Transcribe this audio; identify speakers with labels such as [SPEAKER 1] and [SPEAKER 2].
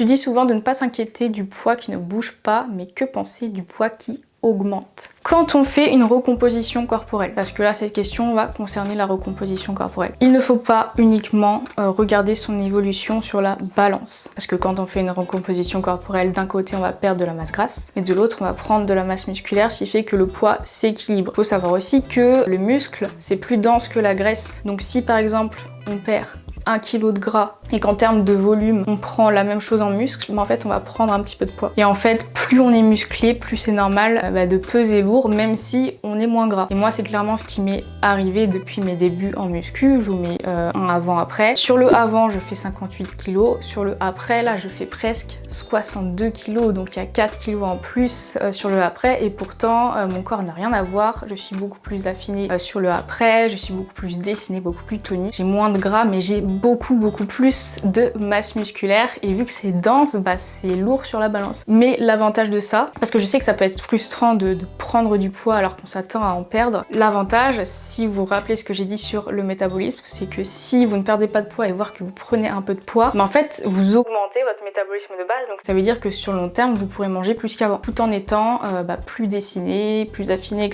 [SPEAKER 1] Je dis souvent de ne pas s'inquiéter du poids qui ne bouge pas, mais que penser du poids qui augmente. Quand on fait une recomposition corporelle, parce que là cette question va concerner la recomposition corporelle, il ne faut pas uniquement regarder son évolution sur la balance, parce que quand on fait une recomposition corporelle, d'un côté on va perdre de la masse grasse, et de l'autre on va prendre de la masse musculaire, ce qui fait que le poids s'équilibre. Il faut savoir aussi que le muscle c'est plus dense que la graisse, donc si par exemple on perd 1 kg de gras et qu'en termes de volume on prend la même chose en muscle, mais en fait on va prendre un petit peu de poids. Et en fait plus on est musclé, plus c'est normal de peser lourd même si on est moins gras. Et moi c'est clairement ce qui m'est arrivé depuis mes débuts en muscu, je vous mets un avant-après. Sur le avant je fais 58 kg, sur le après là je fais presque 62 kg, donc il y a 4 kg en plus sur le après et pourtant mon corps n'a rien à voir, je suis beaucoup plus affinée sur le après, je suis beaucoup plus dessinée, beaucoup plus tonique, j'ai moins de gras mais j'ai beaucoup plus de masse musculaire et vu que c'est dense, c'est lourd sur la balance. Mais l'avantage de ça, parce que je sais que ça peut être frustrant de prendre du poids alors qu'on s'attend à en perdre, l'avantage, si vous vous rappelez ce que j'ai dit sur le métabolisme, c'est que si vous ne perdez pas de poids et voir que vous prenez un peu de poids, en fait vous augmentez votre métabolisme de base, donc ça veut dire que sur le long terme vous pourrez manger plus qu'avant, tout en étant plus dessiné, plus affiné, etc.